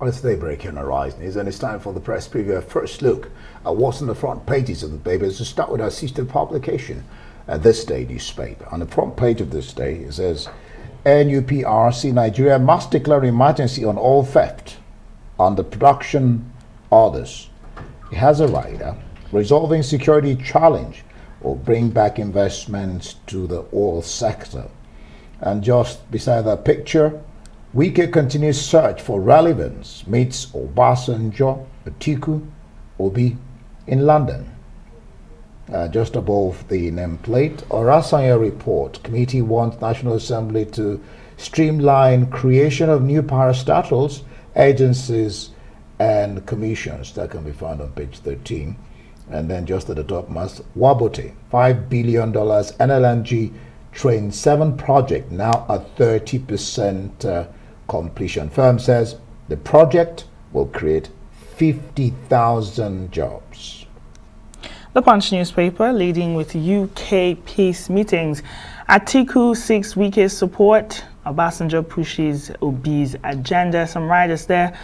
It's Daybreak on Horizon, and it's time for the press preview. First look at what's on the front pages of the papers. To start with our sister publication, This Day newspaper. On the front page of This Day, it says, NUPRC Nigeria must declare emergency on oil theft. Underproduction orders. It has a rider. Resolving security challenge will bring back investments to the oil sector. And just beside that picture, Wike continues search for relevance, meets Obasanjo, Atiku, Obi in London. Just above the nameplate, Orasanya report, committee wants National Assembly to streamline creation of new parastatals, agencies and commissions. That can be found on page 13. And then just at the top, Wabote, $5 billion NLNG Train 7 project now at 30% completion. Firm says the project will create 50,000 jobs. The Punch newspaper leading with UK peace meetings. Atiku seeks Wike's support. Obasanjo pushes Obi's agenda. Some riders there.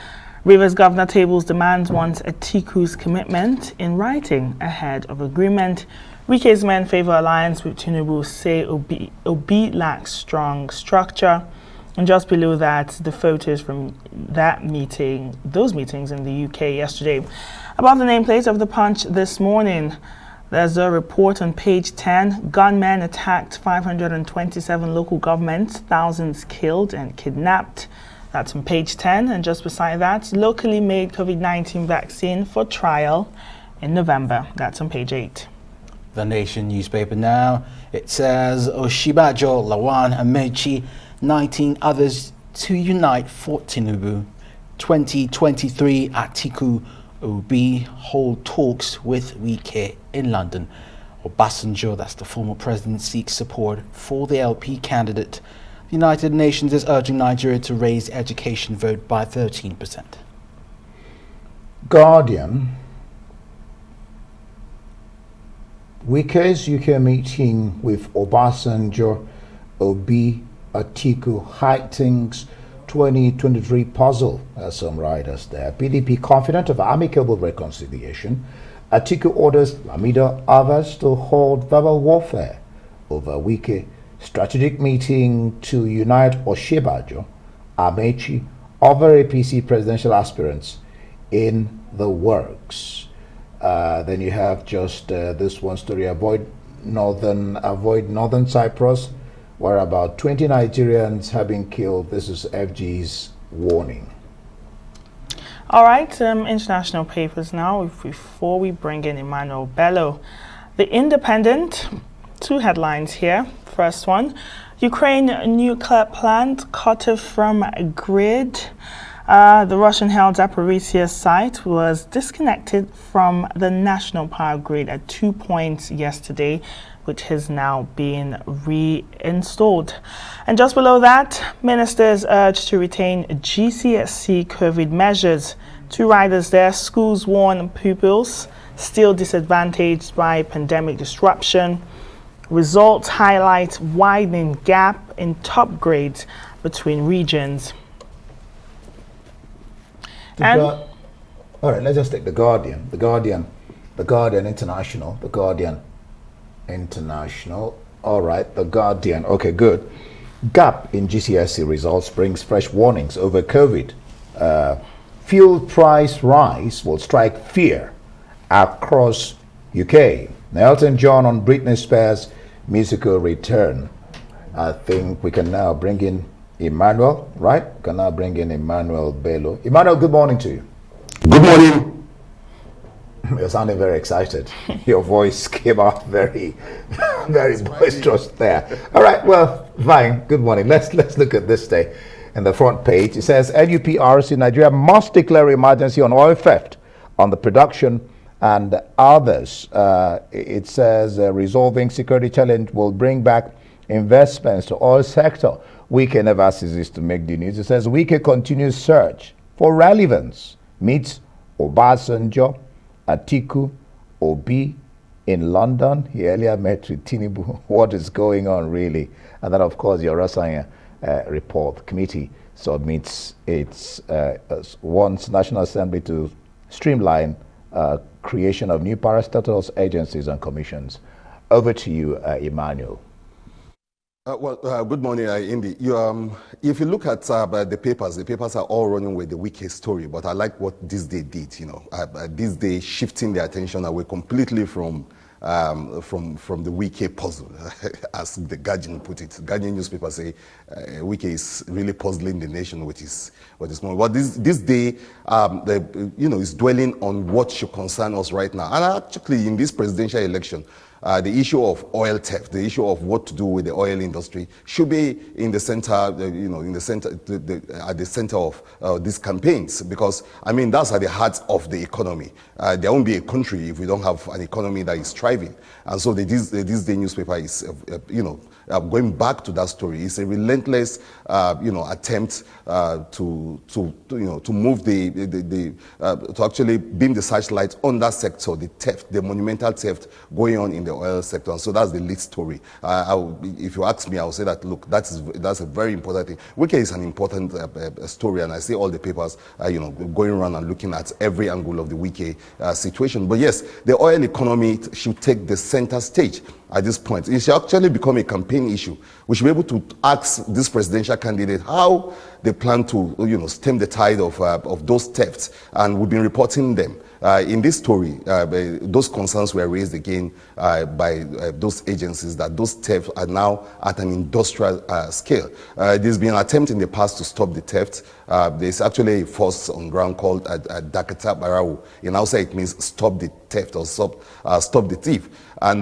Rivers governor tables demands wants Atiku's commitment in writing ahead of agreement. Wike's men favor alliance with Tinubu, say Obi lacks strong structure. And just below that, the photos from that meeting, those meetings in the UK yesterday. Above the nameplate of the Punch this morning, there's a report on page 10. Gunmen attacked 527 local governments, thousands killed and kidnapped. That's on page 10. And just beside that, locally made COVID-19 vaccine for trial in November. That's on page 8. The Nation newspaper now. It says Oshibajo, Lawan, Amechi, 19 others to unite for Tinubu. 2023 Atiku Obi hold talks with Wike in London. Obasanjo, that's the former president, seeks support for the LP candidate. The United Nations is urging Nigeria to raise education vote by 13%. Guardian. Wike's UK meeting with Obasanjo, Obi, Atiku heightens 2023 puzzle, as some writers there. PDP confident of amicable reconciliation. Atiku orders Lamido others to hold verbal warfare over Wike. Strategic meeting to unite Oshibajo, Amechi, other APC presidential aspirants in the works. Then you have just this one story, avoid northern Cyprus, where about 20 Nigerians have been killed. This is FG's warning. All right, international papers now. Before we bring in Emmanuel Bello, The Independent, two headlines here. First one, Ukraine nuclear plant cut off from grid. The Russian-held Zaporizhzhia site was disconnected from the national power grid at 2 points yesterday, which has now been reinstalled. And just below that, ministers urged to retain GCSE COVID measures. Two riders there, schools warn pupils still disadvantaged by pandemic disruption. Results highlight widening gap in top grades between regions. All right, let's just take The Guardian International. All right, The Guardian. Okay, good. Gap in GCSE results brings fresh warnings over COVID. Fuel price rise will strike fear across UK. Elton John on Britney Spears' musical return. I think we can now bring in Emmanuel, right? We can now bring in Emmanuel Bello. Emmanuel, good morning to you. Good morning. You're sounding very excited. Your voice came out very boisterous there. All right, well, fine. Good morning. Let's look at this day. In the front page, it says NUPRC Nigeria must declare emergency on oil theft, on the production and others. It says resolving security challenge will bring back investments to oil sector. Wike never ceases to make the news. It says Wike continues search for relevance. Meets Obasanjo, Atiku, Obi in London. He earlier met with Tinubu. What is going on really? And then of course your Rasanya report committee submits its wants National Assembly to streamline creation of new parastatal agencies and commissions. Over to you, Emmanuel. Good morning, Indy. If you look at the papers are all running with the Wike story, but I like what this day did. This day shifting the attention away completely from the Wike puzzle, as the Guardian put it. Guardian newspaper say Wike is really puzzling the nation with his moment. But this day, is dwelling on what should concern us right now. And actually, in this presidential election, the issue of oil theft, the issue of what to do with the oil industry, should be in the center, at the center of these campaigns, because I mean that's at the heart of the economy. There won't be a country if we don't have an economy that is thriving, and so this day newspaper is, going back to that story. It's a relentless, attempt to move to actually beam the searchlight on that sector, the theft, the monumental theft going on in the oil sector. And so that's the lead story. If you ask me, I will say that, look, that's a very important thing. Wike is an important story, and I see all the papers, going around and looking at every angle of the Wike situation. But yes, the oil economy should take the center stage at this point. It should actually become a campaign issue. We should be able to ask this presidential candidate how they plan to, stem the tide of those thefts, and we've been reporting them. In this story, those concerns were raised again by those agencies that those thefts are now at an industrial scale. There's been an attempt in the past to stop the theft. There's actually a force on ground called Dakata Barau. In Hausa, it means stop the theft or stop the thief. And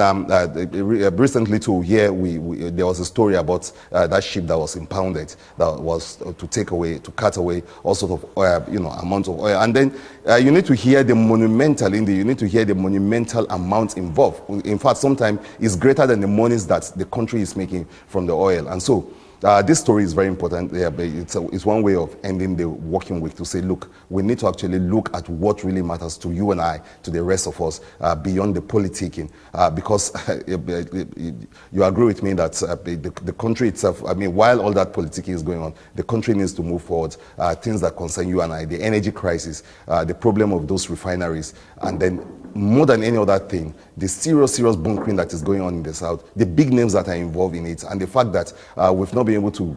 recently too, here there was a story about that ship that was impounded, that was to cut away all sort of oil, amount of oil. And then you need to hear the monumental amount involved. In fact, sometimes it's greater than the monies that the country is making from the oil. And so this story is very important. It's one way of ending the working week, to say, look, we need to actually look at what really matters to you and I, to the rest of us, beyond the politicking. Because you agree with me that the country itself, I mean, while all that politicking is going on, the country needs to move forward. Things that concern you and I, the energy crisis, the problem of those refineries, and then more than any other thing, the serious bunkering that is going on in the South, the big names that are involved in it, and the fact that we've not been able to,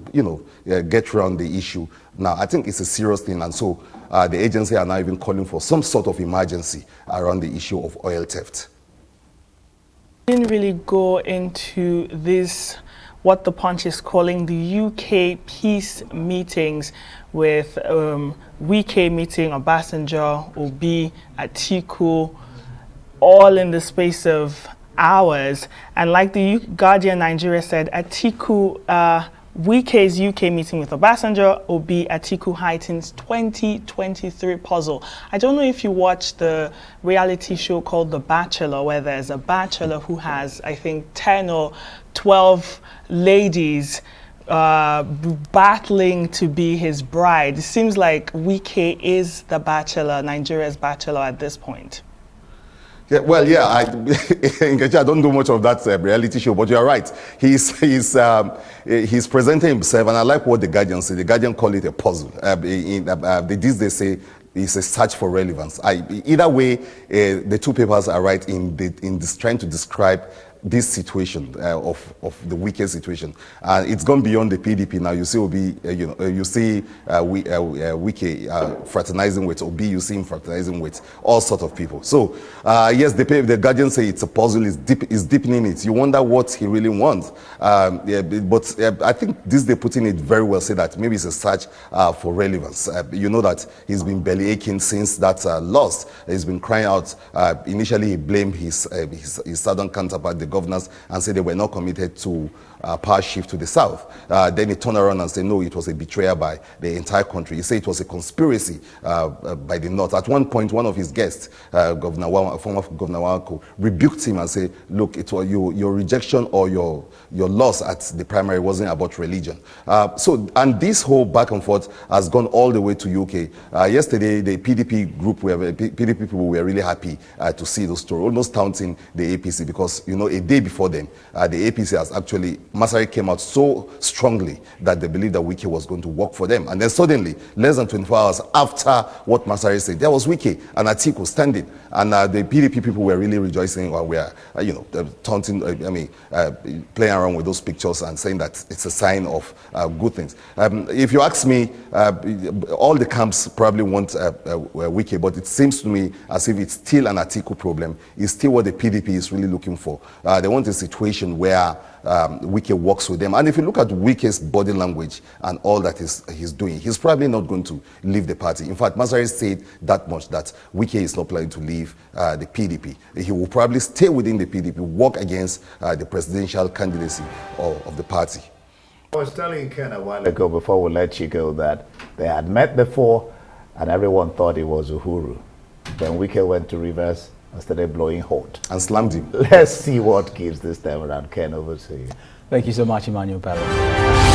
get around the issue. Now, I think it's a serious thing, and so the agency are now even calling for some sort of emergency around the issue of oil theft. Didn't really go into this, what the Punch is calling the UK peace meetings, with Wike meeting Obasanjo, Obi, Atiku, all in the space of hours. And like the Guardian Nigeria said, Atiku, Wike's UK meeting with Obasanjo, Obi, Atiku heightens 2023 puzzle. I don't know if you watched the reality show called The Bachelor, where there's a bachelor who has, I think, 10 or 12 ladies battling to be his bride. It seems like Wike is the bachelor, Nigeria's bachelor at this point. Yeah, well, yeah, I don't do much of that reality show, but you're right. He's presenting himself, and I like what the Guardian say. The Guardian call it a puzzle. They say it's a search for relevance. Either way, the two papers are right in trying to describe this situation of the Wike situation. It's gone beyond the PDP now. You see Obi, you see Wike fraternizing with Obi, you see him fraternizing with all sorts of people. So yes, the Guardian say it's a puzzle, is deepening it. You wonder what he really wants. But I think this they put in it very well, say that maybe it's a search for relevance. You know that he's been belly aching since that loss. He's been crying out. Initially he blamed his southern counterpart, the governors, and said they were not committed to power shift to the south. Then he turned around and said, no, it was a betrayal by the entire country. He said it was a conspiracy by the north. At one point, one of his guests, former Governor Wanko, rebuked him and said, look, it was your rejection or your loss at the primary wasn't about religion. And this whole back and forth has gone all the way to UK. Yesterday, the PDP group, PDP people were really happy to see the story, almost counting the APC, because, a day before them, the APC has actually Masari came out so strongly that they believed that Wike was going to work for them. And then suddenly, less than 24 hours after what Masari said, there was Wike and Atiku standing. And the PDP people were really rejoicing while we are, taunting, playing around with those pictures and saying that it's a sign of good things. If you ask me, all the camps probably want Wike, but it seems to me as if it's still an Atiku problem. It's still what the PDP is really looking for. They want a situation where Wike works with them. And if you look at Wike's body language and all that he's doing, he's probably not going to leave the party. In fact, Masari said that much, that Wike is not planning to leave the PDP. He will probably stay within the PDP, work against the presidential candidacy of the party. I was telling Ken a while ago, before we let you go, that they had met before and everyone thought it was Uhuru. Then Wike went to reverse and started blowing hot. And slammed him. Let's see what gives this time around. Ken, over to you. Thank you so much, Emmanuel Bello.